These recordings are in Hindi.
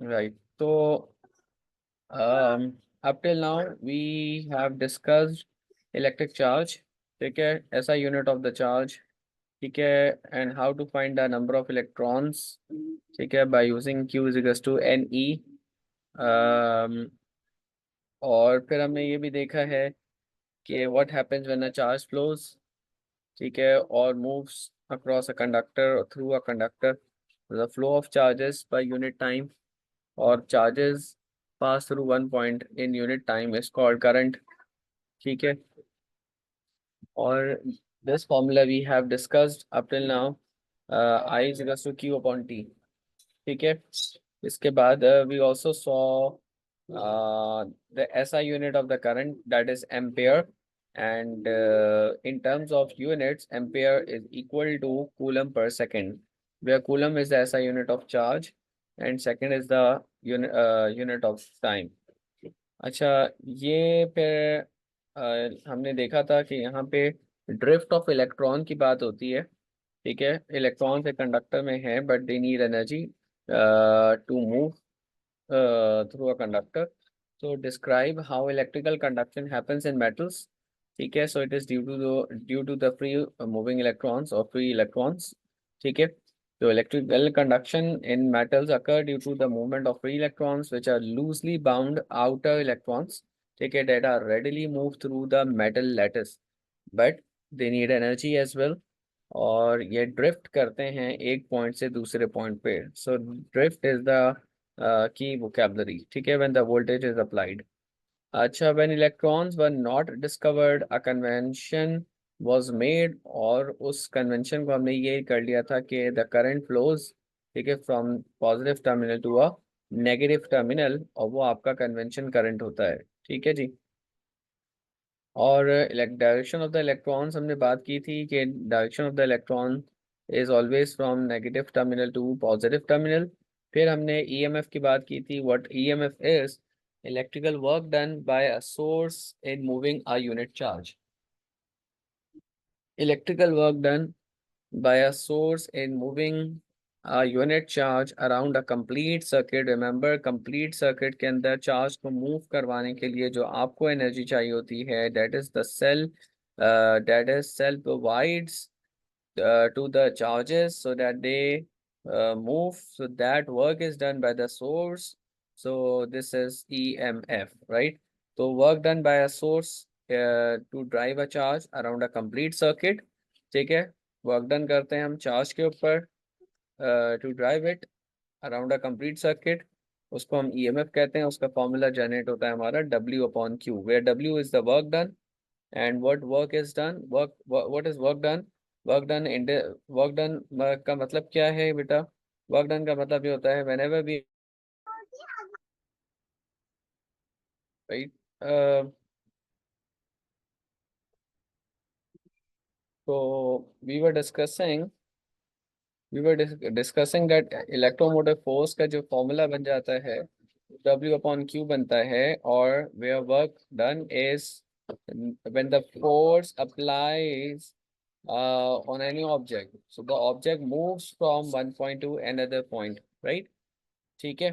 Right. So, up till now, we have discussed electric charge, ठीक है, SI unit of the charge, ठीक है, and how to find the number of electrons, ठीक है, by using Q is equals to NE. um, और फिर हमने ये भी देखा है कि what happens when a charge flows, ठीक है, or moves across a conductor or through a conductor, the flow of charges by unit time or charges pass through one point in unit time is called current, ठीक है. और this formula we have discussed up till now, I is equals to Q upon T, ठीक है. इसके बाद we also saw the SI unit of the current, that is ampere, and in terms of units, ampere is equal to coulomb per second, where coulomb is the SI unit of charge and second is the unit of time. अच्छा, ये फिर हमने देखा था कि यहाँ पे ड्रिफ्ट ऑफ इलेक्ट्रॉन की बात होती है, ठीक है. इलेक्ट्रॉन से कंडक्टर में है but they need energy to move through a conductor. तो describe how electrical conduction happens in metals, ठीक है. So it is due to the free moving electrons और फ्री इलेक्ट्रॉन्स, ठीक है. So electrical conduction in metals occur due to the movement of free electrons, which are loosely bound outer electrons, ठीक है, that are readily moved through the metal lattice, but they need energy as well. और ये ड्रिफ्ट करते हैं एक पॉइंट से दूसरे पॉइंट पे. So drift is the key vocabulary, ठीक है, when the voltage is applied. अच्छा, when electrons were not discovered a convention was made, और उस कन्वेंशन को हमने ये कर लिया था कि द करंट फ्लोज, ठीक है, from positive terminal to a negative terminal, और वो आपका कन्वेंशन करंट होता है, ठीक है जी. और डायरेक्शन ऑफ द इलेक्ट्रॉन्स हमने बात की थी कि direction of the electron is always from negative terminal to positive terminal. फिर हमने ईएमएफ की बात की थी. What EMF is electrical work done by a source in moving a unit charge. Electrical work done by a source in moving a unit charge around a complete circuit. Remember, complete circuit के अंदर चार्ज को मूव करवाने के लिए जो आपको एनर्जी चाहिए होती है, that is the cell, that is cell provides to the charges so that they move. So that work is done by the source. So this is EMF, right? So work done by a source to drive a charge around a complete circuit, ठीक है. वर्क डन करते हैं हम चार्ज के ऊपर to drive it around a complete circuit, उसको हम ईएमएफ कहते हैं. उसका फॉर्मूला जनरेट होता है हमारा W upon Q, where W is the work done. And what work is done, what is work done. Work done in work done का मतलब क्या है बेटा? वर्क डन का मतलब ये होता है व्हेनेवर वी, राइट. तो we were discussing discussing that electromotive force का जो फॉर्मूला बन जाता है W अपॉन Q बनता है, और where work done is when the force applies on any object, so the object moves from one point to another point, right. ठीक है.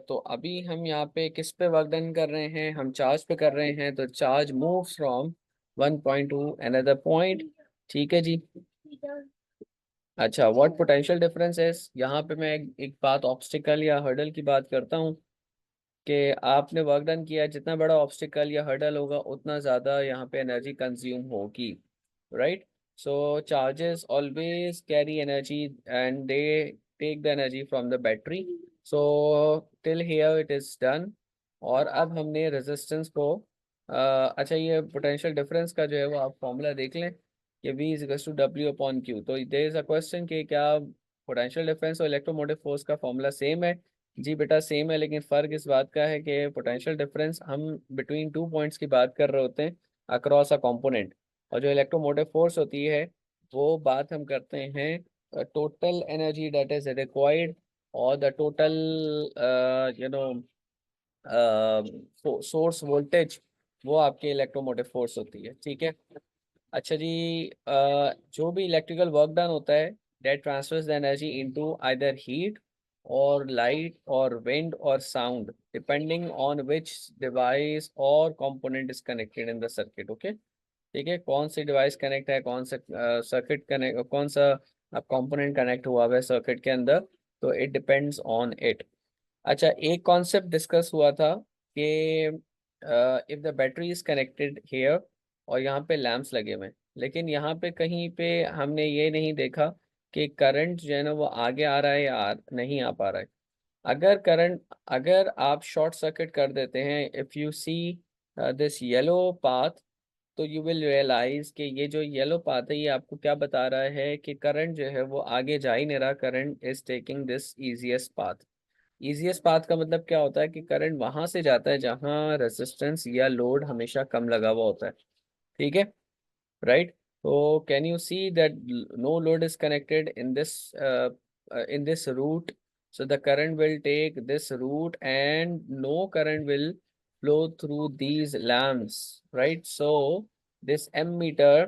तो अभी हम यहाँ पे किस पे वर्क डन कर रहे हैं? हम चार्ज पे कर रहे हैं. तो charge moves from one point two another point, ठीक है जी. अच्छा, व्हाट पोटेंशियल डिफरेंस है? यहाँ पे मैं एक बात ऑब्स्टिकल या हर्डल की बात करता हूँ कि आपने वर्क डन किया, जितना बड़ा ऑब्स्टिकल या हर्डल होगा उतना ज़्यादा यहाँ पे एनर्जी कंज्यूम होगी, right. So charges always carry energy and they take the energy from the battery. So till here it is done. और अब हमने रेजिस्टेंस को अच्छा, ये पोटेंशियल डिफरेंस का जो है वो आप फॉर्मूला देख लें कि V is equals to W upon Q. तो देयर इज अ क्वेश्चन कि क्या पोटेंशियल डिफरेंस और इलेक्ट्रोमोटिव फोर्स का फॉर्मूला सेम है? जी बेटा सेम है, लेकिन फ़र्क इस बात का है कि पोटेंशियल डिफरेंस हम बिटवीन टू पॉइंट्स की बात कर रहे होते हैं अक्रॉस अ कंपोनेंट, और जो इलेक्ट्रोमोटिव फोर्स होती है वो बात हम करते हैं total energy that is required, और the total you know source voltage, वो आपके इलेक्ट्रोमोटिव फोर्स होती है, ठीक है. अच्छा जी, जो भी इलेक्ट्रिकल वर्क डन होता है, that transverse the energy into either heat or light or wind or sound depending on which device or component is connected in the circuit. Okay, ठीक है, कौन सी डिवाइस कनेक्ट है, कौन सा सर्किट कनेक्ट, कौन सा कंपोनेंट कनेक्ट हुआ है सर्किट के अंदर, तो इट डिपेंड्स ऑन इट। अच्छा, एक कॉन्सेप्ट डिस्कस हुआ था कि if the battery is connected here और यहाँ पे लैंप्स लगे हुए हैं, लेकिन यहाँ पे कहीं पे हमने ये नहीं देखा कि करंट जो है ना वो आगे आ रहा है या नहीं आ पा रहा है। अगर करंट, अगर आप शॉर्ट सर्किट कर देते हैं, if you see this yellow path, तो यू विल रियलाइज कि ये जो येलो पाथ है ये आपको क्या बता रहा है कि करंट जो है वो आगे जा ही नहीं रहा, current is taking this easiest path. Easiest path का मतलब क्या होता है कि करंट वहां से जाता है जहां रेजिस्टेंस या लोड हमेशा कम लगा हुआ होता है। ठीक है, राइट। तो can you see that no load is connected in this route, so the current will take this route and no current will flow through these lamps, right? So this ammeter,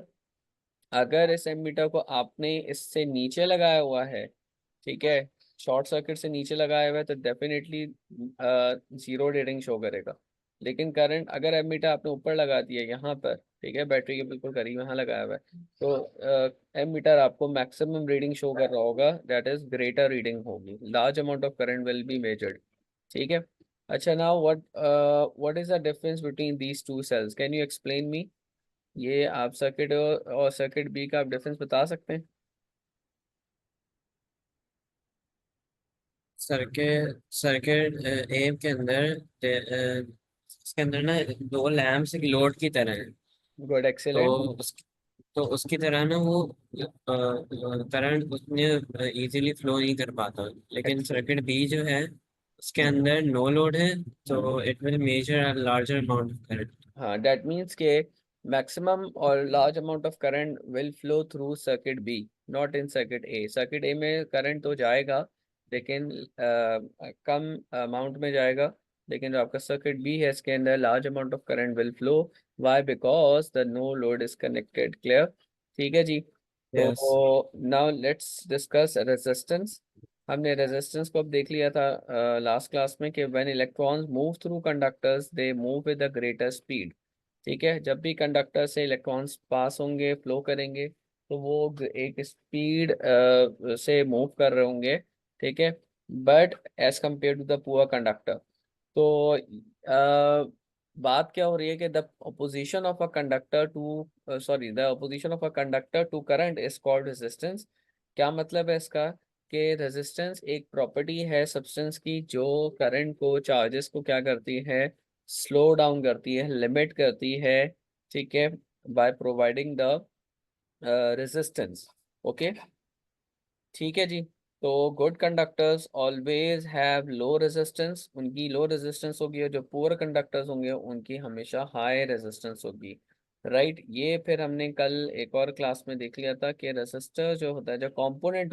अगर इस एमीटर को आपने इससे नीचे लगाया हुआ है, ठीक है, शॉर्ट सर्किट से नीचे लगाया हुआ है, तो डेफिनेटली जीरो रीडिंग शो करेगा। लेकिन करंट अगर एमीटर आपने ऊपर लगा दिया यहाँ पर, ठीक है, बैटरी के बिल्कुल करीब यहाँ लगाया हुआ है, तो एमीटर आपको मैक्सिमम रीडिंग शो कर रहा होगा, दैट इज ग्रेटर रीडिंग होगी, large amount of current will be measured. ठीक है। अच्छा, now what is the difference between these two cells, can you explain me? ये आप सर्किट और सर्किट बी का आप डिफरेंस बता सकते हैं? सर्किट सर्किट ए के अंदर इसके अंदर ना दो लैंप्स एक लोड की तरह है। गुड, तो एक्सीलेंट। उस तो उसकी तरह ना वो करंट उतने इजीली फ्लो नहीं कर पाता। लेकिन एक्सीलेंट। सर्किट बी जो है उसके अंदर नो लोड है, तो it will measure larger amount of current. हाँ, दैट मीन्स के मैक्सिमम और large amount of current will flow through circuit B, not in circuit A. Circuit A में करंट तो जाएगा, लेकिन कम अमाउंट में जाएगा। लेकिन जो आपका सर्किट बी है इसके अंदर large amount of current will flow. Why? Because the no load is connected. Clear? ठीक है जी। यस। तो नाउ लेट्स डिस्कस रेजिस्टेंस। हमने रेजिस्टेंस को अब देख लिया था लास्ट क्लास में कि when electrons move through conductors they move with the greater speed. ठीक है, जब भी कंडक्टर से इलेक्ट्रॉन्स पास होंगे, फ्लो करेंगे, तो वो एक स्पीड से मूव कर रहे होंगे। ठीक है, but as compare to the poor conductor, तो बात क्या हो रही है कि the opposition of a conductor to, sorry, the opposition of a conductor to current is called resistance. क्या मतलब है इसका? कि रेजिस्टेंस एक प्रॉपर्टी है सब्सटेंस की जो करंट को, चार्जेस को क्या करती है, स्लो डाउन करती है, लिमिट करती है। ठीक है, by providing the resistance. Okay, ठीक है जी। तो good conductors always have low resistance, उनकी लो रेजिस्टेंस होगी, और जो पुअर कंडक्टर्स होंगे उनकी हमेशा हाई रेजिस्टेंस होगी। राइट, ये फिर हमने कल एक और क्लास में देख लिया था कि रेजिस्टर जो होता है, जो कंपोनेंट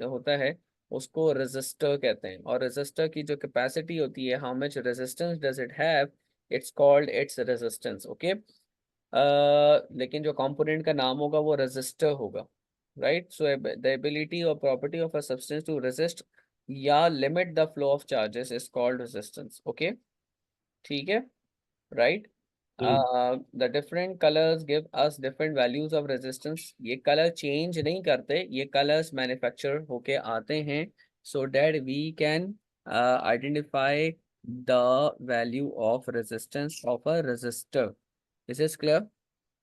होता है उसको रेजिस्टर कहते हैं। और रेजिस्टर की जो कैपेसिटी होती है, how much resistance does it have, its called its resistance. Okay, लेकिन जो कंपोनेंट का नाम होगा वो रेजिस्टर होगा। राइट, सो द एबिलिटी और property of a substance to resist या limit the flow of charges is called resistance. Okay, ठीक है, right. The different colours give us different values of resistance. ये कलर चेंज नहीं करते, ये कलर्स मैन्युफैक्चर होके आते हैं so that we can identify the value of resistance of a resistor. This is clear?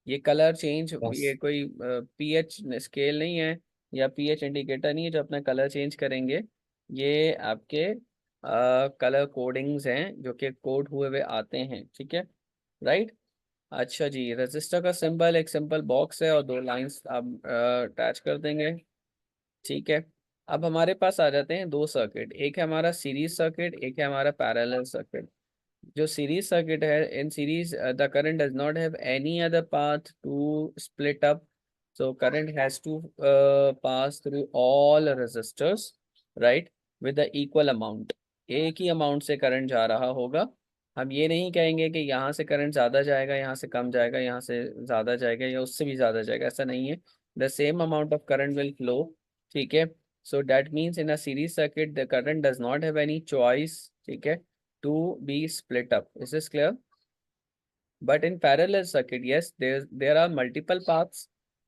ये कलर चेंज, यस। ये कोई पीएच स्केल नहीं है या पीएच इंडिकेटर नहीं है जो अपना कलर चेंज करेंगे। ये आपके कलर कोडिंग्स हैं जो कि कोड हुए हुए आते हैं। ठीक है, राइट। अच्छा जी, रजिस्टर का सिंबल एक सिंपल बॉक्स है और दो लाइंस आप अटैच कर देंगे। ठीक है, अब हमारे पास आ जाते हैं दो सर्किट, एक है हमारा सीरीज सर्किट, एक है हमारा पैरेलल सर्किट। जो सीरीज सर्किट है, in series the current does not have any other path to split up, so current has to pass through all resistors, right, with the equal amount. एक ही अमाउंट से करंट जा रहा होगा। हम ये नहीं कहेंगे कि यहाँ से करंट ज़्यादा जाएगा, यहाँ से कम जाएगा, यहाँ से ज़्यादा जाएगा या उससे भी ज़्यादा जाएगा, ऐसा नहीं है। The same amount of current will flow. ठीक है, So that means in a series circuit, the current does not have any choice, okay, to be split up. Is this clear? But in parallel circuit, yes, there are multiple paths,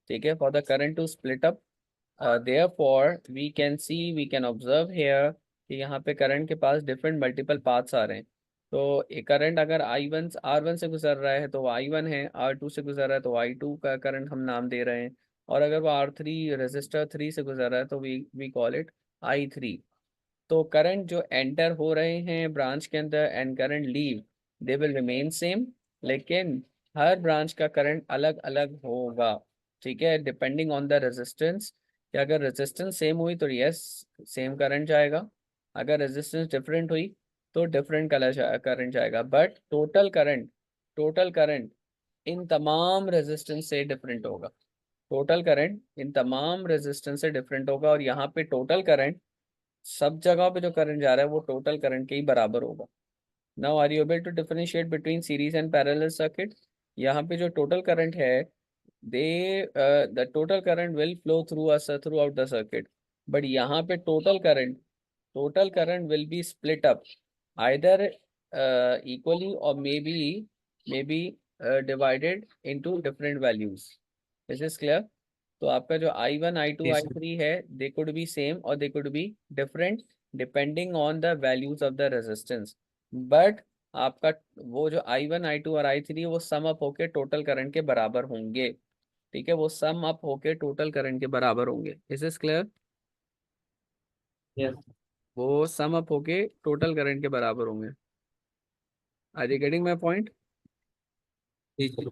okay, for the current to split up. Therefore, we can observe here कि यहाँ पे करंट के पास डिफरेंट मल्टीपल पाथ्स आ रहे हैं. तो एक करंट अगर I1 R1 से गुजर रहा है तो वो I1 है, R2 से गुजर रहा है तो I2 का करंट हम नाम दे रहे हैं, और अगर वो R3 रेजिस्टर 3 से गुजर रहा है तो वी कॉल इट I3. तो करंट जो एंटर हो रहे हैं ब्रांच के अंदर and current leave, they will remain same, लेकिन हर ब्रांच का करंट अलग अलग होगा, ठीक है, डिपेंडिंग ऑन द रेजिस्टेंस. कि अगर रेजिस्टेंस सेम हुई तो यस सेम करंट जाएगा, अगर रेजिस्टेंस डिफरेंट हुई तो डिफरेंट करंट जाएगा. बट टोटल करंट इन तमाम रेजिस्टेंस से डिफरेंट होगा. टोटल करंट इन तमाम रेजिस्टेंस से डिफरेंट होगा, और यहाँ पे टोटल करंट सब जगह पे जो करंट जा रहा है वो टोटल करंट के ही बराबर होगा. Now are you able to differentiate between series and parallel circuit? यहाँ पे जो टोटल करंट है, they the total current will flow throughout the circuit. But यहाँ पे total current will be split up either equally और may be divided into different values. Is this clear? तो आपका जो I1 I2 Yes. I3 है, दे कुड बी सेम और they could be different depending on the values of the resistance. But आपका वो जो I1 I2 और I3 वो सम अप होके टोटल करंट के बराबर होंगे, ठीक है, वो सम अप होके टोटल करंट के बराबर होंगे. Is this clear? Yes. वो सम अप होके टोटल करंट के बराबर होंगे. Are you getting my point? जी जी.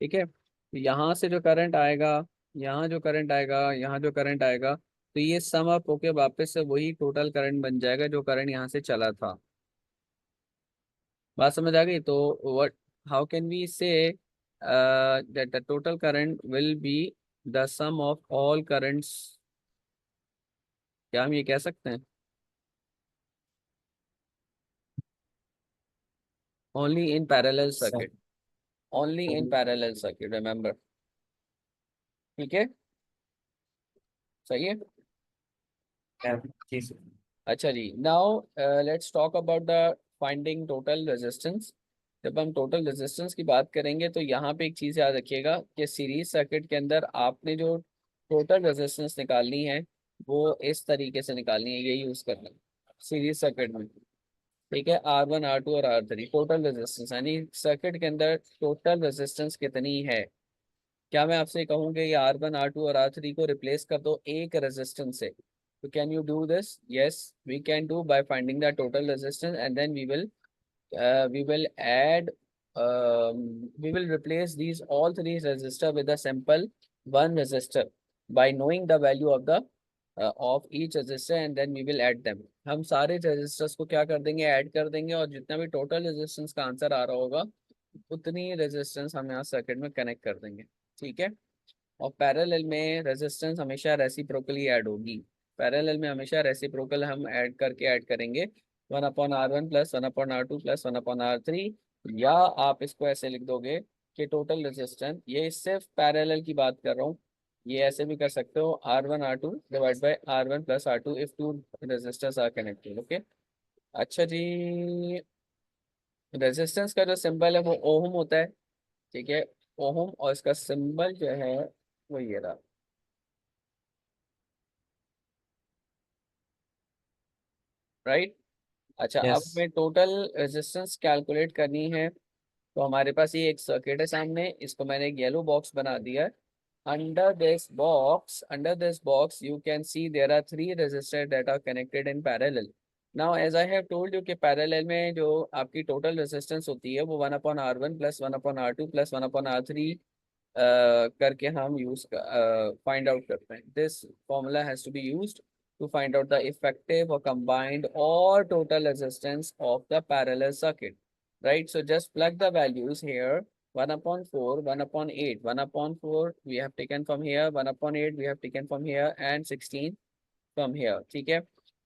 ठीक है, तो यहाँ से जो करंट आएगा, यहाँ जो करंट आएगा, यहाँ जो करंट आएगा, तो ये सम अप होके वापस से वही टोटल करंट बन जाएगा जो करंट यहाँ से चला था. बात समझ आ गई? तो what, how can we say that the total current will be the sum of all currents? क्या हम ये कह सकते हैं? Only in parallel sir. Circuit, only in parallel circuit, remember. ठीक है, सही है. जी सर. अच्छा जी, now let's talk about the finding total resistance. जब हम टोटल रेजिस्टेंस की बात करेंगे तो यहाँ पे एक चीज़ याद रखिएगा कि सीरीज सर्किट के अंदर आपने जो टोटल रेजिस्टेंस निकालनी है वो इस तरीके से निकालनी है, ये यूज़ करना है सीरीज सर्किट में. ठीक है, R1 R2 और R3 टोटल रेजिस्टेंस, यानी सर्किट के अंदर टोटल रेजिस्टेंस कितनी है. क्या मैं आपसे कहूँ कि ये R1 R2 और R3 को रिप्लेस कर दो एक रेजिस्टेंस से, तो can you do this? Yes, we can do by finding the total resistance and then we will add we will replace these all three resistor with a simple one resistor by knowing the value of each resistor, and then we will add them. हम सारे resistors को क्या कर देंगे, ऐड कर देंगे, और जितना भी टोटल रेजिस्टेंस का आंसर आ रहा होगा उतनी रेजिस्टेंस हम यहाँ सर्किट में कनेक्ट कर देंगे. ठीक है, और पैरेलल में रेजिस्टेंस हमेशा रेसिप्रोकली ऐड होगी. पैरेलल में हमेशा रेसिप्रोकल हम ऐड करेंगे 1/R1 plus 1/R2 plus 1/R3. या आप इसको ऐसे लिख दोगे कि टोटल रेजिस्टेंस, ये सिर्फ पैरेलल की बात कर रहा हूँ, ये ऐसे भी कर सकते हो R1 R2 divide by R1 plus R2 if two resistors are connected. Okay, अच्छा जी, रेजिस्टेंस का जो सिंबल है वो ओहम होता है. ठीक है, ओहम, और इसका सिंबल जो है वो ये रहा. राइट. अच्छा, अब यस. हमें टोटल रेजिस्टेंस कैलकुलेट करनी है. तो हमारे पास ये एक सर्किट है सामने, इसको मैंने एक येलो बॉक्स बना दिया है. Under this box you can see there are three resistor that are connected in parallel. Now as I have told you कि पैरेलल में जो आपकी टोटल रेजिस्टेंस होती है वो 1/R1 plus 1/R2 plus 1/R3 करके हम यूज फाइंड आउट करते हैं. This formula has to be used to find out the effective or combined or total resistance of the parallel circuit. Right, so just plug the values here. 1/4, 1/8, 1/4 we have taken from here, 1/8 we have taken from here, and 16 from here. ठीक है,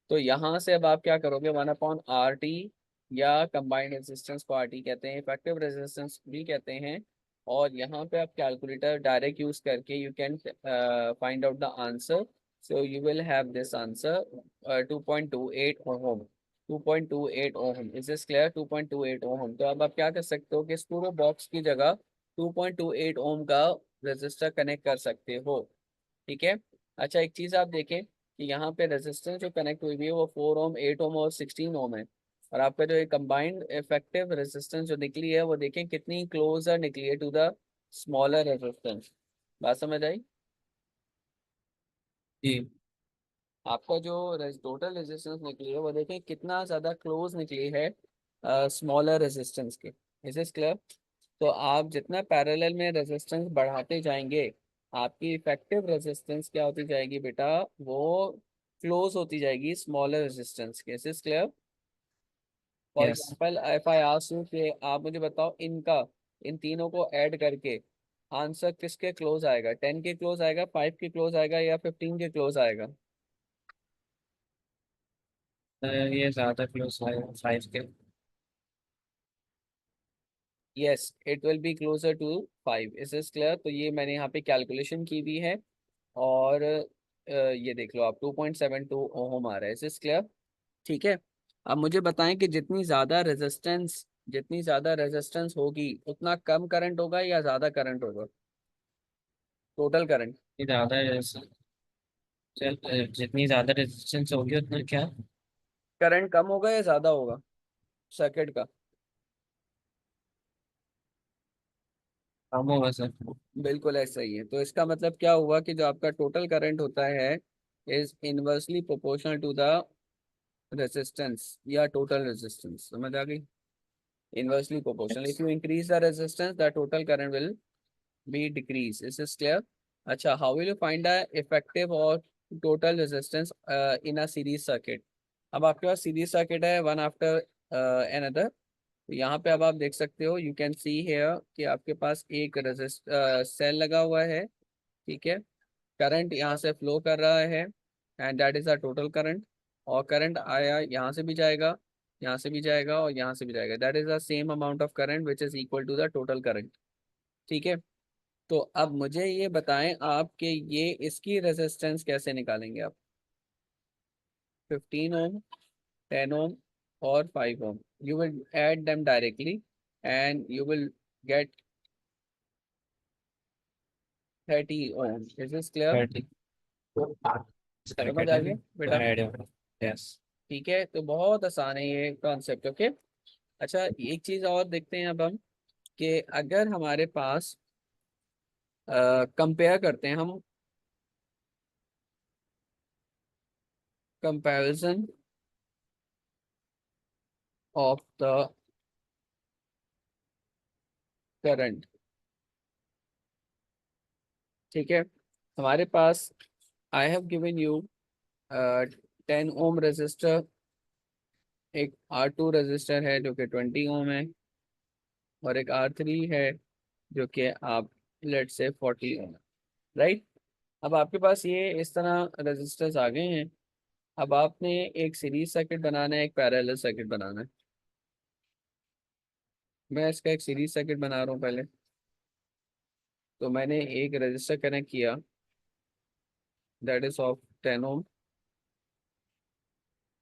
तो यहाँ से अब आप क्या करोगे, 1/RT या कंबाइंड रेजिस्टेंस को आरटी कहते हैं, इफेक्टिव रेजिस्टेंस भी कहते हैं। और यहाँ पे आप कैलकुलेटर डायरेक्ट यूज करके you can find out the answer. So you will have this answer 2.28 ohm. 2.28 ohm, is this clear? 2.28 ohm. तो अब आप क्या कर सकते हो कि इस पूरे बॉक्स की जगह 2.28 ओम का रेजिस्टर कनेक्ट कर सकते हो। ठीक है। अच्छा, एक चीज आप देखें कि यहाँ पे रेजिस्टेंस जो कनेक्ट हुई हुई है वो 4 ओम, 8 ओम और 16 ओम है। और आपका जो कंबाइंड इफेक्टिव रेजिस्टेंस जो निकली है वो देखें कितनी क्लोजर निकली है टू द स्मॉलर रेजिस्टेंस। बात समझ आई? जी। आपका जो टोटल रेजिस्टेंस निकली है वो देखें कितना ज्यादा क्लोज निकली है स्मॉलर रेजिस्टेंस के। Is is clear? तो आप जितना पैरेलल में रेजिस्टेंस बढ़ाते जाएंगे, आपकी इफेक्टिव रेजिस्टेंस क्या होती जाएगी बेटा? वो क्लोज होती जाएगी स्मॉलर रेजिस्टेंस के। Is is clear? For yes. Example if I ask you कि आप मुझे बताओ इनका, इन तीनों को ऐड करके आंसर किसके क्लोज आएगा? 10 के क्लोज आएगा, 5 के क्लोज आएगा, या 15 के क्लोज आएगा? ये ज्यादा क्लोज है 5 के। Yes, it will be closer to 5। Is is clear? तो ये मैंने यहाँ पे कैलकुलेशन की भी है। और ये देख लो आप 2.72 ओहम आ रहा है। Is is clear? ठीक है। अब मुझे बताएं कि जितनी ज्यादा रेजिस्टेंस होगी उतना कम करंट होगा या ज्यादा करंट होगा? Total current. ये ज्यादा जितनी ज्यादा रेजिस्टेंस होगी उतना क्या करंट कम होगा या ज्यादा होगा सर्किट का? कम होगा सर। बिल्कुल ऐसा ही है। तो इसका मतलब क्या हुआ कि जो आपका टोटल करंट होता है is inversely proportional to the resistance या टोटल रेजिस्टेंस। समझ आ गई? Inversely proportional. If Yes. You increase the resistance the total current will be decrease. Is this clear? अच्छा, how will you find the effective or total resistance in a series circuit? अब आपके पास सीरीज सर्किट है, वन आफ्टर another। तो यहाँ पे अब आप देख सकते हो, यू कैन सी हेयर कि आपके पास एक रेजिस्ट सेल लगा हुआ है। ठीक है। करंट यहाँ से फ्लो कर रहा है and that is a total current. और करंट आया यहाँ से भी जाएगा, यहाँ से भी जाएगा और यहाँ से भी जाएगा। That is the same amount of current which is equal to the total current. ठीक है। तो अब मुझे ये बताएं आप कि ये इसकी रेजिस्टेंस कैसे निकालेंगे आप? 15 ओम, 10 ओम और 5 ohm. You will add them directly and you will get 30 ohm. Is this clear? 30 समझ सर्किट आ है गया ना, तो बेटा? ऐड होगा। यस। ठीक है, तो बहुत आसान है ये कॉन्सेप्ट। ओके। अच्छा, एक चीज और देखते हैं अब हम कि अगर हमारे पास कंपेयर करते हैं हम, कंपैरिजन ऑफ द करंट। ठीक है। हमारे पास I have given you 10 ohm resistor, एक R2 रेजिस्टर है जो कि 20 ओम है, और एक R3 है जो कि आप लेट से 40 ओम है। राइट। अब आपके पास ये इस तरह रेजिस्टर्स आ गए हैं। अब आपने एक सीरीज सर्किट बनाना है, एक पैरेलल सर्किट बनाना है। मैं इसका एक सीरीज सर्किट बना रहा हूँ पहले। तो मैंने एक रजिस्टर कनेक्ट किया, that is of 10 ohm,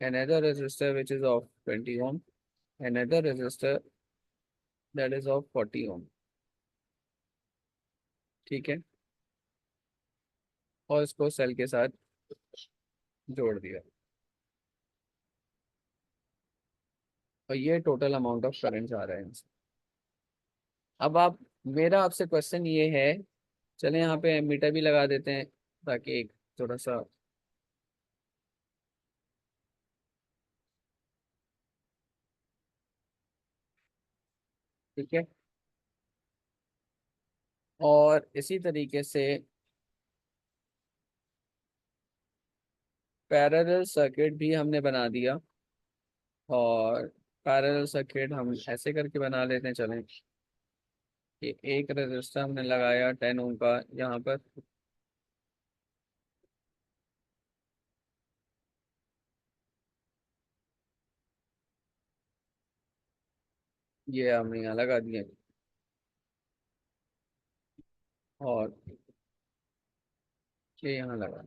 another resistor which is of 20 ohm, another resistor that is of 40 ohm। ठीक है। और इसको सेल के साथ जोड़ दिया, और ये टोटल अमाउंट ऑफ करंट आ रहा है इनसे। अब आप, मेरा आपसे क्वेश्चन ये है, चले यहाँ पे मीटर भी लगा देते हैं ताकि एक थोड़ा सा, ठीक है। और इसी तरीके से पैरेलल सर्किट भी हमने बना दिया। और पैरेलल सर्किट हम ऐसे करके बना लेते हैं, चलें कि एक रजिस्टर हमने लगाया 10 ओम का यहाँ पर, ये हमने यहाँ लगा दिया और ये यहाँ लगा।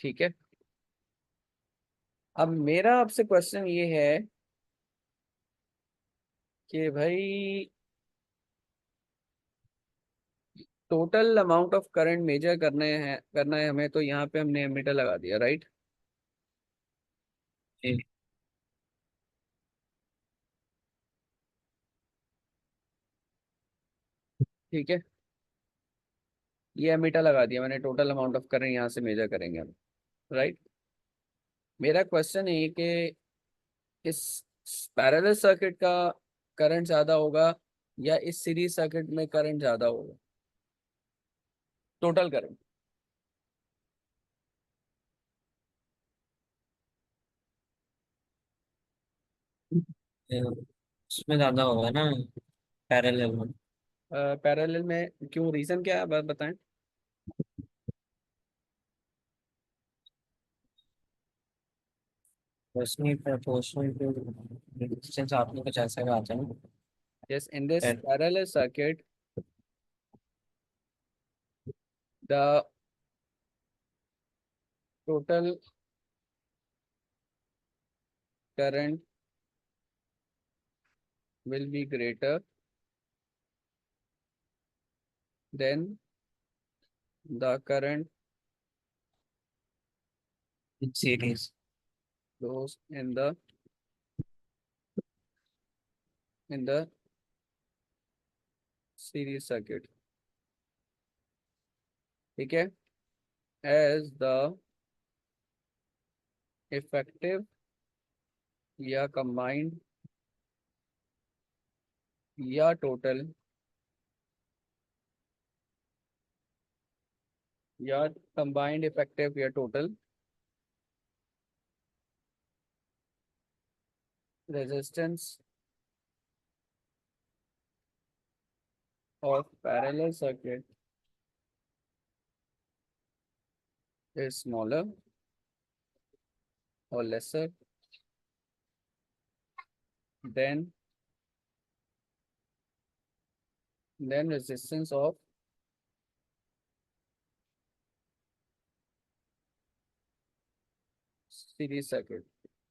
ठीक है, अब मेरा आपसे क्वेश्चन ये है कि भाई total amount of current measure करना है हमें, तो यहाँ पे हमने एमीटर लगा दिया, राइट। जी। ठीक है, ये एमीटर लगा दिया मैंने, टोटल अमाउंट ऑफ करंट यहाँ से मेजर करेंगे हम, राइट। मेरा क्वेश्चन है कि इस पैरेलल सर्किट का करंट ज्यादा होगा या इस सीरीज सर्किट में करंट ज्यादा होगा, टोटल करंट। उसमें ज्यादा होगा ना, पैरेलल में। पैरेलल में क्यों, रीजन क्या है, बात बताएं। उसमें प्रोपोर्शनल टू रेजिस्टेंस आपने कुछ ऐसा कहा था ना। Yes, in this Then parallel circuit, the total current will be greater than the current in series. flows in the series circuit. ठीक है, as the effective या combined या total या combined effective या total resistance of parallel circuit is smaller or lesser than resistance of series circuit.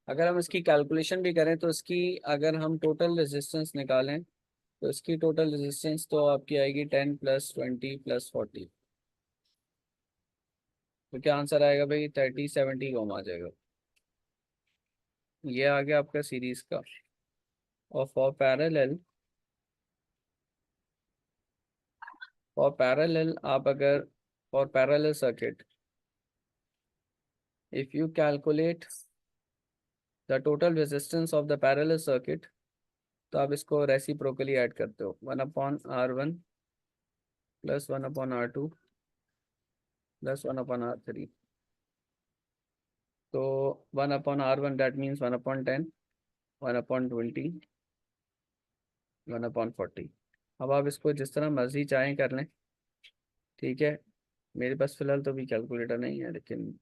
अगर हम इसकी कैलकुलेशन भी करें तो इसकी, अगर हम टोटल रेजिस्टेंस निकालें तो इसकी टोटल रेजिस्टेंस तो आपकी आएगी 10 + 20 + 40। तो क्या आंसर आएगा भाई, 30 70 ओम आ जाएगा। ये आ गया आपका सीरीज का। और फॉर पैरेलल आप अगर, for parallel circuit if you calculate the total resistance of the parallel circuit, तो आप इसको रेसिप्रोकली ऐड करते हो, 1/R1 + 1/R2 + 1/R3। तो 1/R1 दैट मीन्स 1/10, 1/20, 1/40। अब आप इसको जिस तरह मर्जी चाहें कर लें, ठीक है। मेरे पास फिलहाल तो भी कैलकुलेटर नहीं है, लेकिन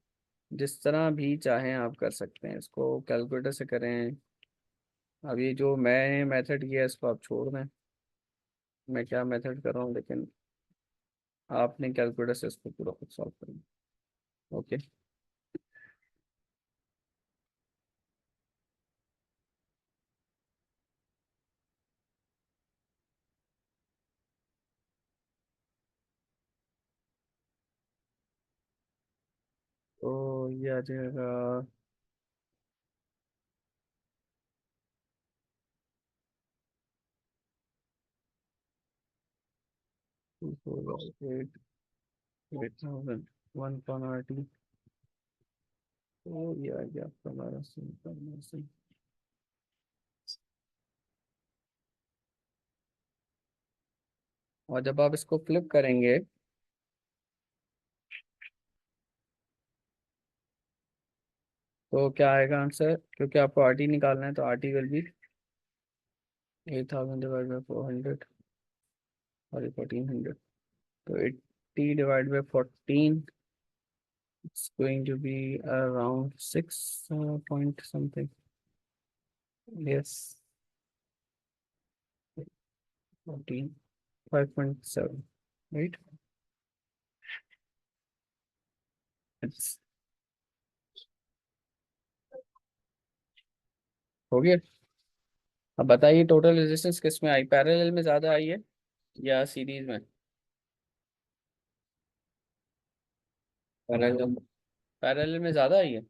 जिस तरह भी चाहें आप कर सकते हैं, इसको कैलकुलेटर से करें। अब ये जो मैं मेथड किया है इसको आप छोड़ दें, मैं क्या मेथड कर रहा हूँ, लेकिन आपने कैलकुलेटर से इसको पूरा खुद सॉल्व करना। ओके। तो ये आ जाएगा 24/8 1/RT। तो ये आ गया आपका 1200। और जब आप इसको फ्लिप करेंगे तो क्या आएगा आंसर, क्योंकि आपको आर टी निकालना है, तो आर टी विल बी 8000 / 400 और 1400। तो 80 / 14, it's going to be around 6 point something, yes। 5.7, right? It's हो गया। अब बताइए टोटल रेजिस्टेंस किस में आई, पैरेलल में ज्यादा आई है या सीरीज में? पैरेलल। पैरेलल में ज्यादा आई है।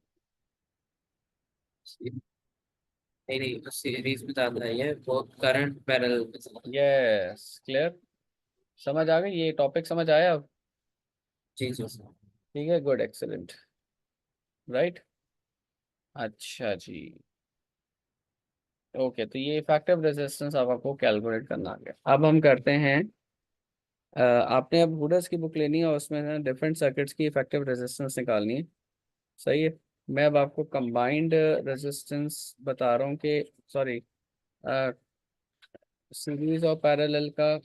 नहीं नहीं, सीरीज में ज्यादा है ये, वो करंट पैरेलल में ज्यादा है। Yes, clear. समझ आ गई, ये टॉपिक समझ आया अब? जी जी सर। ठीक है, गुड, एक्सेलेंट, राइट। अच्छा जी। ओके, तो ये इफेक्टिव रेजिस्टेंस अब आपको कैलकुलेट करना आ गया। अब हम करते हैं, आपने अब हुडर्स की बुक लेनी है और उसमें ना डिफरेंट सर्किट्स की इफेक्टिव रेजिस्टेंस निकालनी है। सही है। मैं अब आपको कंबाइंड रेजिस्टेंस बता रहा हूँ कि, सॉरी, सीरीज और पैरेलल का,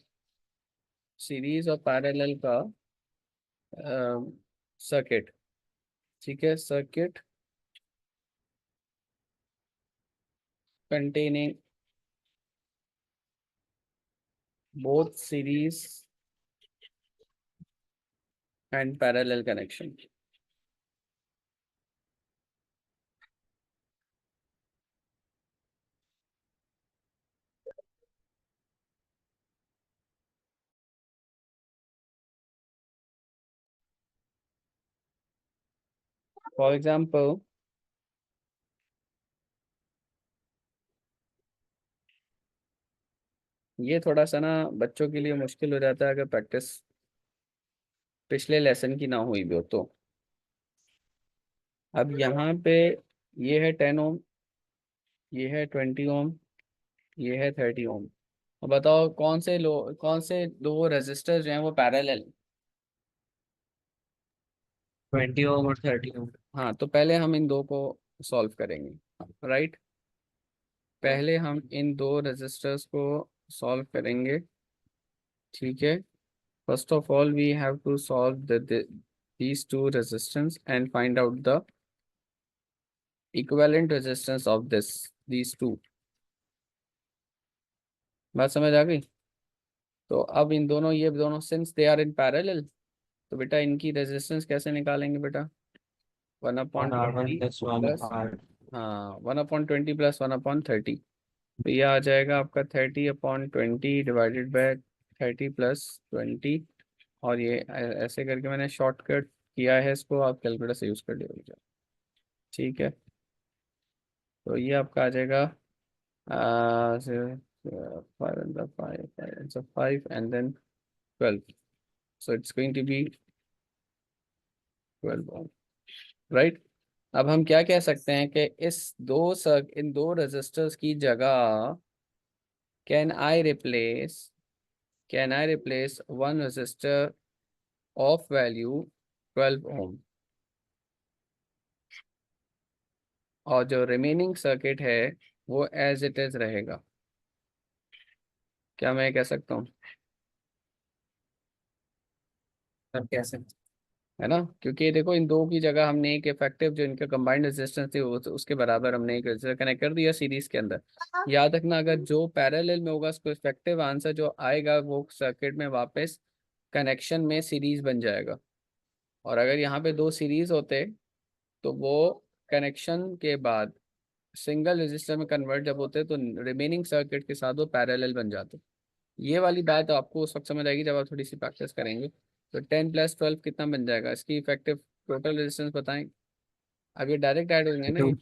सीरीज और पैरेलल का सर्किट। ठीक है, circuit containing both series and parallel connection. For example, ये थोड़ा सा ना बच्चों के लिए मुश्किल हो जाता है अगर प्रैक्टिस पिछले लेसन की ना हुई भी हो तो। अब यहाँ पे ये है 10 ओम, ये है 20 ओम, ये है 30 ओम। अब बताओ कौन से दो रेजिस्टर जो हैं वो पैरेलल? 20 ओम और 30 ओम। हाँ, तो पहले हम इन दो को सॉल्व करेंगे, राइट। पहले हम इन दो रेजिस्टर्स को सॉल्व करेंगे। ठीक है। First of all, we have to solve these two resistance and find out the equivalent resistance of these two। बात समझ आ गई? तो अब इन दोनों, ये दोनों since they are in parallel, तो बेटा इनकी रेजिस्टेंस कैसे निकालेंगे बेटा? One upon one R one twenty plus one plus, R. हाँ, 1/20 प्लस 1/30। तो ये आ जाएगा आपका 30/20 डिवाइडेड बाय 30 + 20। और ये ऐसे करके मैंने शॉर्टकट किया है इसको, आप कैलकुलेटर से यूज कर लीजिए। ठीक है। तो ये आपका आ जाएगा 5 and then 12, so it's going to be 12 ohm, right। अब हम क्या कह सकते हैं कि इन दो रेजिस्टर्स की जगह can I replace can I replace one resistor of value 12 ohm, और जो रिमेनिंग सर्किट है वो एज इट इज रहेगा। क्या मैं कह सकता हूँ? सर कैसे? है ना, क्योंकि देखो इन दो की जगह हमने एक इफेक्टिव जो इनका कंबाइंड रेजिस्टेंस थी उसके बराबर हमने एक रेजिस्टर कनेक्ट कर दिया सीरीज के अंदर। याद रखना, अगर जो पैरेलल में होगा उसको इफेक्टिव आंसर जो आएगा वो सर्किट में वापस कनेक्शन में सीरीज बन जाएगा। और अगर यहाँ पे दो सीरीज होते तो वो कनेक्शन के बाद सिंगल रेजिस्टर में कन्वर्ट जब होते तो रिमेनिंग सर्किट के साथ वो पैरेलल बन जाते। ये वाली बात आपको उस वक्त समझ आएगी जब आप थोड़ी सी प्रैक्टिस करेंगे। तो 10 + 12 कितना बन जाएगा, इसकी इफेक्टिव टोटल रेजिस्टेंस बताएं। अब ये डायरेक्ट ऐड होंगे ना टू ये?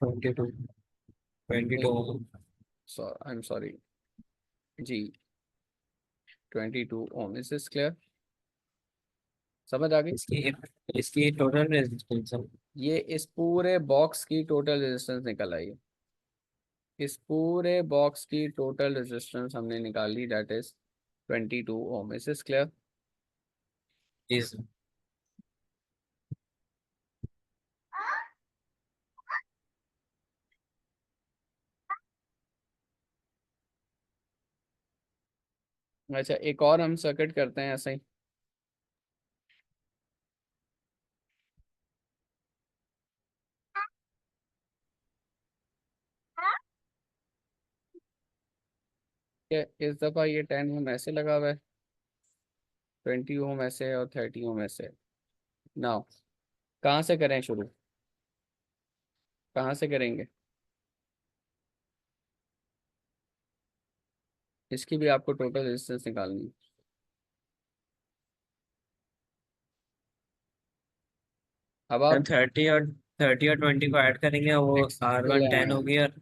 22 22 नहीं, ओम। आई एम सॉरी जी, 22 ओम। Is this clear? समझ आ गई? इसकी इसकी टोटल रेजिस्टेंस। ये इस पूरे बॉक्स की टोटल रेजिस्टेंस निकल आई है। इस पूरे बॉक्स की टोटल रेजिस्टेंस हमने निकाली, that is 22 ohm. Is this clear? Is. अच्छा, एक और हम सर्किट करते हैं ऐसे ही। है, इस दफ़ा ये 10 ओम ऐसे लगा हुआ है, 20 ओम ऐसे और 30 ओम ऐसे। नाउ कहाँ से करें शुरू, कहाँ से करेंगे? इसकी भी आपको टोटल रेजिस्टेंस निकालनी है। अब आप 30 और 20 को ऐड करेंगे, वो R1 10 एक्सलेंट, होगी। और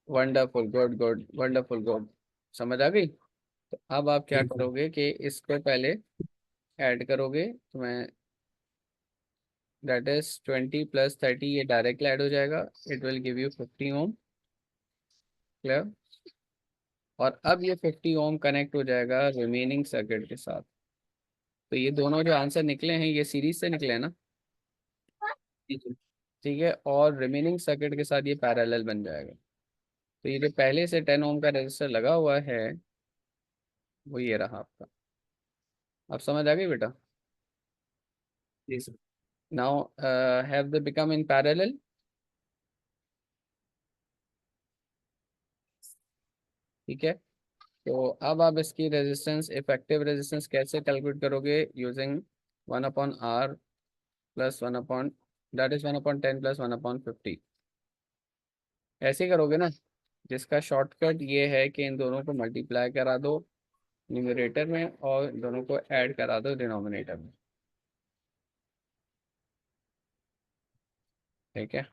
wonderful, good good, wonderful good, समझ आ गई। तो अब आप क्या ठीक है। करोगे कि इसको पहले ऐड करोगे, तो मैं दैट इज 20 + 30, ये डायरेक्टली ऐड हो जाएगा, it will give you 50 ohm. Clear. और अब ये 50 ओम कनेक्ट हो जाएगा रिमेनिंग सर्किट के साथ। तो ये दोनों जो आंसर निकले हैं ये सीरीज से निकले हैं ना। ठीक है। ठीक है, और रिमेनिंग सर्किट के साथ ये पैरेलल बन जाएगा। तो ये जो पहले से 10 ओम का रेजिस्टर लगा हुआ है वो ये रहा आपका। अब समझ आ गई बेटा? ठीक है। Now have they become in parallel? ठीक है। तो अब आप इसकी रेजिस्टेंस, इफेक्टिव रेजिस्टेंस कैसे कैलकुलेट करोगे? Using 1/R plus 1/, that is 1/10 plus 1/50। ऐसे ही करोगे ना, जिसका शॉर्टकट ये है कि इन दोनों को मल्टीप्लाई करा दो न्यूमरेटर में और इन दोनों को ऐड करा दो डिनोमिनेटर में। ठीक है,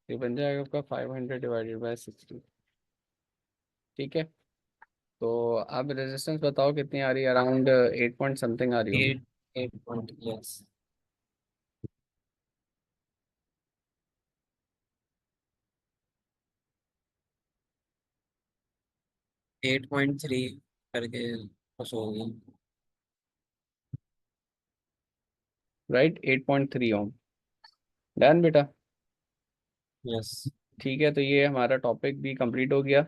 ये बन जाएगा आपका 500/60। ठीक है। तो अब रेजिस्टेंस बताओ कितनी आ रही है? अराउंड 8 पॉइंट समथिंग आ रही होगी। 8 यस। 8.3 करके कुछ होगी। राइट, 8.3 ओम। डन बेटा। यस। ठीक है, तो ये हमारा टॉपिक भी कंप्लीट हो गया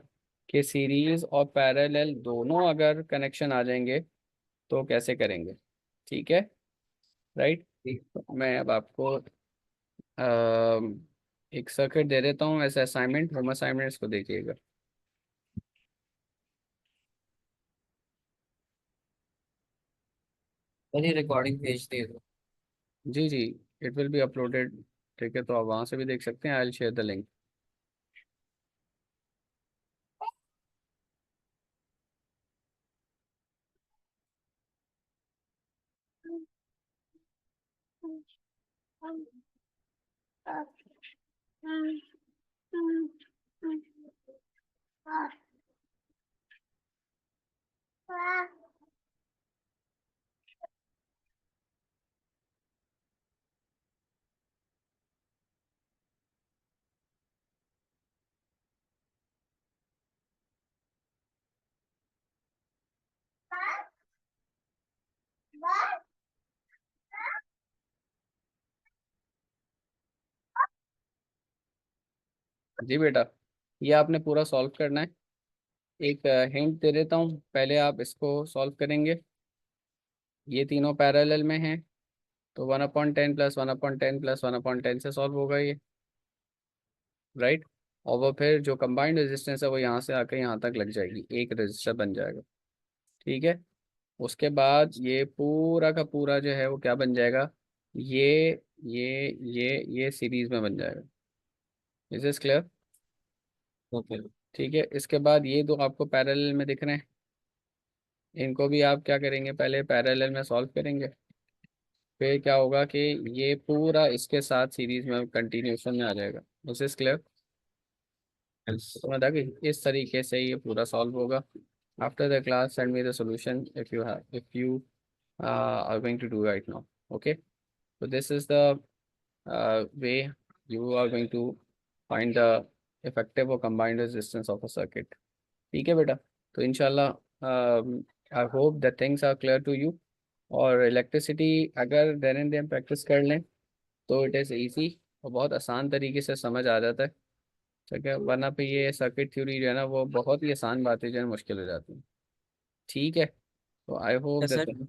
कि सीरीज और पैरेलल दोनों अगर कनेक्शन आ जाएंगे तो कैसे करेंगे। ठीक है। राइट। ठीक। तो मैं अब आपको एक सर्किट दे देता हूँ एज असाइनमेंट, होम असाइनमेंट, इसको देखिएगा। चलिए रिकॉर्डिंग भेज दे दो। जी जी, इट विल बी अपलोडेड। ठीक है, तो आप वहाँ से भी देख सकते हैं, I will share the link. जी बेटा, ये आपने पूरा सॉल्व करना है। एक हिंट दे देता हूँ, पहले आप इसको सॉल्व करेंगे। ये तीनों पैरेलल में हैं, तो 1/10 प्लस 1/10 प्लस 1/10 से सॉल्व होगा ये। राइट। और वो फिर जो कंबाइंड रेजिस्टेंस है वो यहाँ से आकर यहाँ तक लग जाएगी, एक रेजिस्टर बन जाएगा। ठीक है। उसके बाद ये पूरा का पूरा जो है वो क्या बन जाएगा? ये ये सीरीज में बन जाएगा। Is is clear? ओके। ठीक है, इसके बाद ये दो आपको पैरेलल में दिख रहे हैं, इनको भी आप क्या करेंगे? पहले पैरेलल में सॉल्व करेंगे, फिर क्या होगा कि ये पूरा इसके साथ सीरीज में कंटिन्यूशन में आ जाएगा। This is clear? यस। समझ आ गई? इस तरीके से ये पूरा सॉल्व होगा। After the class send me the solution if you are going to do right now. Okay, so this is the way you are going to find the effective or combined resistance of a circuit. ठीक है बेटा। तो इंशाल्लाह I hope the things are clear to you. और इलेक्ट्रिसिटी अगर देन एंड देन प्रैक्टिस कर लें तो इट इज़ इजी और बहुत आसान तरीके से समझ आ जाता है। ठीक है, वरना पे ये सर्किट थ्योरी जो है ना वो बहुत ही आसान बातें जो है मुश्किल हो जाती हैं। ठीक है, तो आई होप सर दैट